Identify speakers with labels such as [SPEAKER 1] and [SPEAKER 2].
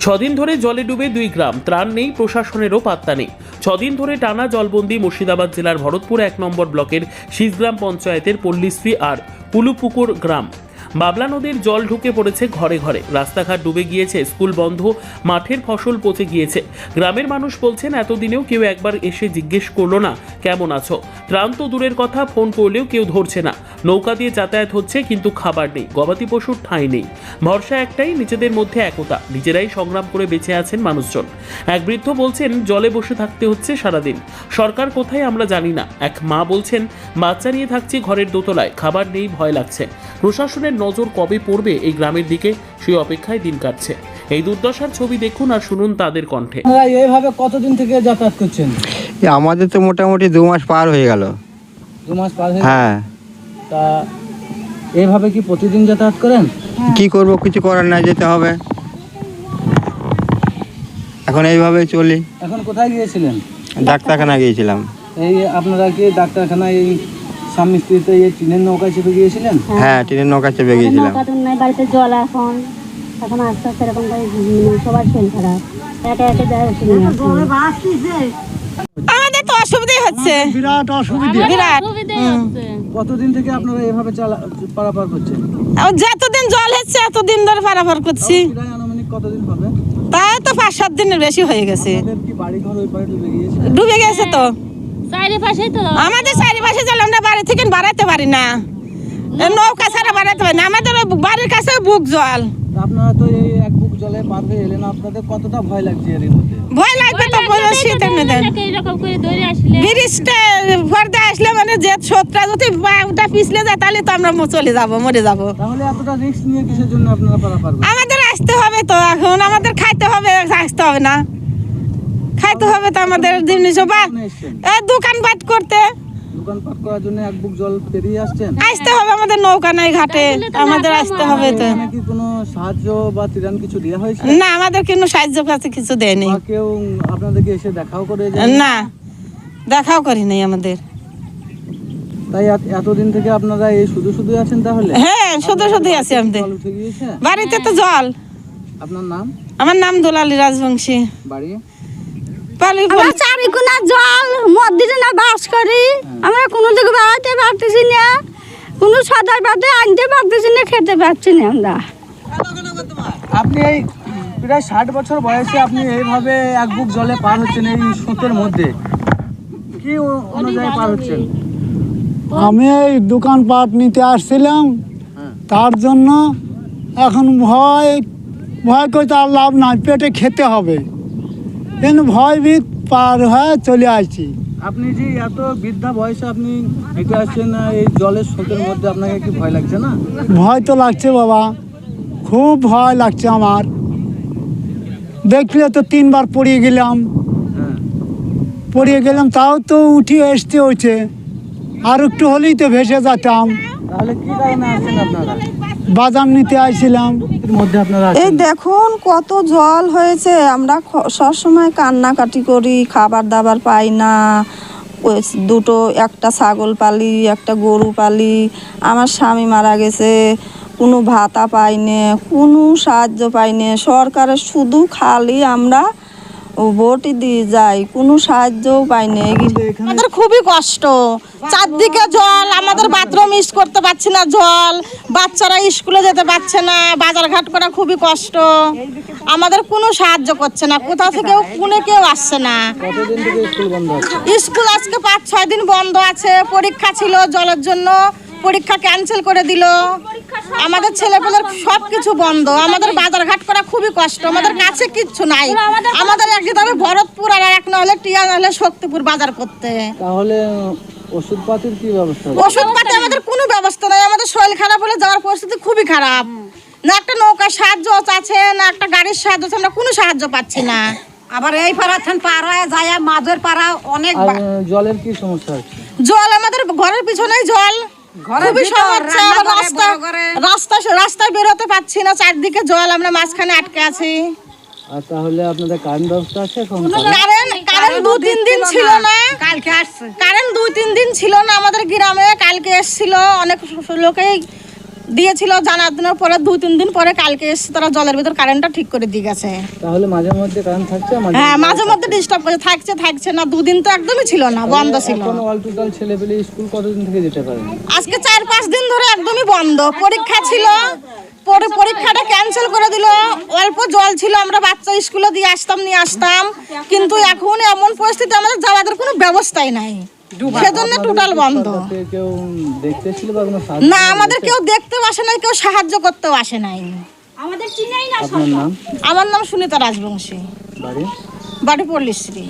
[SPEAKER 1] ছদিন ধরে জলে ডুবে 2 গ্রাম, ত্রাণ নেই, প্রশাসনেরও পাত্তা নেই। ছদিন ধরে টানা জলবন্দি মুর্শিদাবাদ জেলার ভরতপুর 1 নম্বর ব্লকের শীষগ্রাম পঞ্চায়েতের পল্লীশ্রী আর পুলুপুকুর গ্রাম। বাবলা নদীর জল ঢুকে পড়েছে ঘরে ঘরে, রাস্তাঘাট ডুবে গিয়েছে, স্কুল বন্ধ, মাঠের ফসল পচে গিয়েছে। গ্রামের মানুষ বলছেন এতদিনেও কেউ একবার এসে জিজ্ঞেস করলো না কেমন আছো। ত্রাণ তো দূরের কথা, ফোন করলেও কেউ ধরছে না। নৌকা দিয়ে যাতায়াত হচ্ছে কিন্তু খাবার নেই, গবাদি পশুর ঠাঁই নেই। ভরসা একটাই, নিজেদের মধ্যে একতা, নিজেরাই সংগ্রাম করে বেঁচে আছেন মানুষজন। এক বৃদ্ধ বলছেন জলে বসে থাকতে হচ্ছে সারাদিন, সরকার কোথায় আমরা জানি না। এক মা বলছেন বাচ্চা নিয়ে থাকছি ঘরের দোতলায়, খাবার নেই, ভয় লাগছে। প্রশাসনের নজর কবে পড়বে এই গ্রামের দিকে, সেই অপেক্ষায় দিন কাটছে। এই দুর্দশার ছবি দেখুন আর শুনুন তাদের কণ্ঠে।
[SPEAKER 2] এইভাবে কতদিন থেকে যাতায়াত করছেন?
[SPEAKER 3] আমাদের তো মোটামুটি 2 মাস পার হয়ে গেল।
[SPEAKER 2] 2 মাস পার হয়ে?
[SPEAKER 3] হ্যাঁ।
[SPEAKER 2] তা এইভাবে কি প্রতিদিন যাতায়াত করেন?
[SPEAKER 3] কি করব, কিছু করার নাই, যেতে হবে। এখন এইভাবে চলি।
[SPEAKER 2] এখন কোথায় গিয়েছিলেন?
[SPEAKER 3] ডাক্তারখানা গিয়েছিলাম।
[SPEAKER 2] এই আপনারা কি ডাক্তারখানায় এই স্বামী স্ত্রীতে এই টিনের নৌকায় চেপে গিয়েছিলেন?
[SPEAKER 3] হ্যাঁ, ট্রেনের নৌকা চেপে গিয়েছিলাম।
[SPEAKER 4] বাড়িতে জল এখন আস্তে আস্তে এরকম করে সবার শরীর খারাপ, একা একা যায়।
[SPEAKER 5] আমাদের তো অসুবিধা হচ্ছে,
[SPEAKER 2] বিরাট অসুবিধা।
[SPEAKER 5] বিরাট।
[SPEAKER 2] কতদিন থেকে আপনারা এভাবে পারাপার করছেন?
[SPEAKER 5] যতদিন জল হচ্ছে এতদিন ধরে পারাপার করছি।
[SPEAKER 2] প্রায় আনুমানিক কতদিন হবে?
[SPEAKER 5] তাই তো 5-7 দিনের বেশি হয়ে গেছে।
[SPEAKER 2] আপনাদের কি বাড়ি ঘর ওই পারে ডুবে গিয়েছে?
[SPEAKER 5] ডুবে গেছে তো
[SPEAKER 4] চারিপাশে তো
[SPEAKER 5] আমাদের চারিপাশে জল, আমরা বাড়ি থেকে বাড়াইতে পারি না, নৌকা ছাড়া বাড়াইতে পারি না। আমাদের ওই বাড়ির কাছে বুক জল।
[SPEAKER 2] আপনারা তো এই এক বুক জলে পার হয়ে এলেন, আপনাদের কতটা ভয় লাগছে এর মধ্যে?
[SPEAKER 5] ভয় লাগবে তো, শীতের মধ্যে
[SPEAKER 4] এরকম করে দৌড়ে আসলে
[SPEAKER 5] ব্রিজটা ভরতে আসলে মানে যে স্রোতটা যদি ওটা পিছলে যায় তাহলে তো আমরা চলে যাব, মরে যাব।
[SPEAKER 2] তাহলে এতটা রিস্ক নিয়ে কিসের জন্য আপনারা পারাপার করছেন?
[SPEAKER 5] আমাদের আসতে হবে তো, এখন আমাদের খাইতে হবে, আসতে হবে না? খাইতে হবে তো আমাদের জিনিস, দোকানপাট করতে,
[SPEAKER 2] দোকানপাট করার জন্য এক বুক জল পেরিয়ে আসছেন?
[SPEAKER 5] আসতে হবে, আমাদের নৌকা নাই ঘাটে, আমাদের আসতে হবে তো।
[SPEAKER 2] এখানে কি কোনো সাহায্য বা ত্রাণ কিছু দেওয়া হয়েছে?
[SPEAKER 5] না, আমাদের কোনো সাহায্য কাছে কিছু দেয়নি।
[SPEAKER 2] বা কেউ আপনাদেরকে এসে দেখাও করে যায়?
[SPEAKER 5] না, দেখাও করি নাই আমাদের।
[SPEAKER 2] তাই এতদিন থেকে আপনারা এই শুধু শুধু আছেন তাহলে?
[SPEAKER 5] হ্যাঁ, শুধু শুধু আছি আমাদের
[SPEAKER 2] জল উঠে গিয়েছে?
[SPEAKER 5] বাড়িতে তো জল।
[SPEAKER 2] আপনার নাম?
[SPEAKER 5] আমার নাম দোলালী রাজবংশী।
[SPEAKER 2] বাড়ি?
[SPEAKER 4] আমরা চারিকোনা জল মধ্যে না বাস করি, আমরা কোনো দিকে বেড়াতে পারতেছি না, কোনো সদার পাতে আনতে পারতেছি না, খেতে পারছি না আমরা।
[SPEAKER 2] আপনি এই প্রায় 60 বছর বয়সে আপনি এইভাবে এক বুক জলে পার হচ্ছেন এই স্রোতের মধ্যে, কি অনুযায়ী পার হচ্ছেন?
[SPEAKER 6] আমি এই দোকানপাট নিতে আসছিলাম, তার জন্য এখন ভয় করতে আর লাভ নাই, পেটে খেতে হবে, কিন্তু ভয়ভীত পার হয়ে চলে আসছি।
[SPEAKER 2] আপনি যে এত বৃদ্ধা বয়সে আপনি হেঁটে আসছেন এই জলের স্রোতের মধ্যে, আপনাকে কি ভয় লাগছে না?
[SPEAKER 6] ভয় তো লাগছে বাবা, খুব ভয় লাগছে আমার। দেখলে তো 3 বার পড়িয়ে গেলাম, তাও তো উঠিয়ে আসতে হচ্ছে, আর একটু হলেই তো ভেসে যেতাম।
[SPEAKER 2] তাহলে কি কারণে আসছেন আপনারা?
[SPEAKER 6] বাজার নিতে আসছিলাম।
[SPEAKER 2] এর মধ্যে আপনারা
[SPEAKER 7] এই
[SPEAKER 2] আছেন।
[SPEAKER 7] দেখুন কত জল হয়েছে, আমরা সবসময় কান্নাকাটি করি, খাবার দাবার পাই না। ওই একটা ছাগল পালি, একটা গরু পালি, আমার স্বামী মারা গেছে, কোনো ভাতা পাইনি, কোনো সাহায্য পাইনি সরকারের, শুধু খালি আমরা ভোটই দিয়ে যাই, কোনো সাহায্যও পাইনি।
[SPEAKER 5] আমাদের খুবই কষ্ট, চারদিকে জল, আমাদের বাথরুম ইউজ করতে পারছি না, জল, বাচ্চারা স্কুলে যেতে পারছে না, বাজার ঘাট করা খুবই কষ্ট। আমাদের কোনো সাহায্য করছে না, কোথা থেকেও কেউ আসছে না।
[SPEAKER 2] কতদিন থেকে স্কুল বন্ধ আছে?
[SPEAKER 5] স্কুল আজকে 5-6 দিন বন্ধ আছে, পরীক্ষা ছিল জলের জন্য, পরীক্ষা ক্যান্সেল করে দিল। আমাদের ছেলেপেলের সব কিছু বন্ধ, আমাদের বাজার ঘাট করা খুবই কষ্ট, আমাদের কাছে কিচ্ছু নাই। আমাদের এক যেতে হবে ভরতপুর, আর এক না হলে টিয়া, না হলে শক্তিপুর বাজার করতে।
[SPEAKER 2] তাহলে ওষুধপাতির কি ব্যবস্থা?
[SPEAKER 5] ওষুধপাতি আমাদের কোনো ব্যবস্থা নাই, আমাদের শরীর খারাপ হলে যাওয়ার পরিস্থিতি খুবই খারাপ। না একটা নৌকার সাহায্য আছে, না একটা গাড়ির সাহায্য আছে, আমরা কোনো সাহায্য পাচ্ছি না।
[SPEAKER 8] আবার এই পাড়াখান পার হয়ে যায় মাঝের পাড়া অনেক।
[SPEAKER 2] আর জলের কি সমস্যা হচ্ছে?
[SPEAKER 5] জল আমাদের ঘরের পিছনেই জল, খুবই সমস্যা। রাস্তায় বেরোতে পাচ্ছি না, চারদিকে জল, আমরা মাঝখানে আটকে আছি।
[SPEAKER 2] আর তাহলে আপনাদের কারেন্ট ব্যবস্থা আছে এখন?
[SPEAKER 5] কারেন্ট 2-3 দিন ছিল না,
[SPEAKER 8] কালকে আসছে।
[SPEAKER 5] কারেন্ট 2-3 দিন ছিল না আমাদের গ্রামে, কালকে এসেছিল, অনেক লোকেই দিয়েছিল জানার পরে 2-3 দিন পরে কালকে এসে তারা জলের ভিতর কারেন্টটা ঠিক করে দিয়ে গেছে।
[SPEAKER 2] তাহলে মাঝে মধ্যে কারেন্ট থাকছে,
[SPEAKER 5] হ্যাঁ মাঝে মধ্যে ডিস্টার্ব করে থাকছে না, 2 দিন তো একদমই ছিল না, বন্ধ ছিল।
[SPEAKER 2] এখন অল টোটাল ছেলেপেলে স্কুল কতদিন থেকে যেতে পারে?
[SPEAKER 5] আজকে 4-5 দিন ধরে একদমই বন্ধ। পরীক্ষা ছিল, পরীক্ষাটা ক্যান্সেল করে দিল। অল্প জল ছিল, আমরা বাচ্চা স্কুলে দিয়ে আসতাম, নিয়ে আসতাম, কিন্তু এখন এমন পরিস্থিতি আমাদের যাওয়ার কোনো ব্যবস্থাই নাই, সেজন্য টোটাল বন্ধ।
[SPEAKER 2] কেউ দেখতে ছিল বা কোনো
[SPEAKER 5] না, আমাদের কেউ দেখতেও আসে নাই, কেউ সাহায্য করতেও আসে নাই।
[SPEAKER 2] আপনার নাম?
[SPEAKER 5] আমার নাম সুনিতা রাজবংশী,
[SPEAKER 2] বাড়ি?
[SPEAKER 5] বাড়ি পল্লীশ্রী।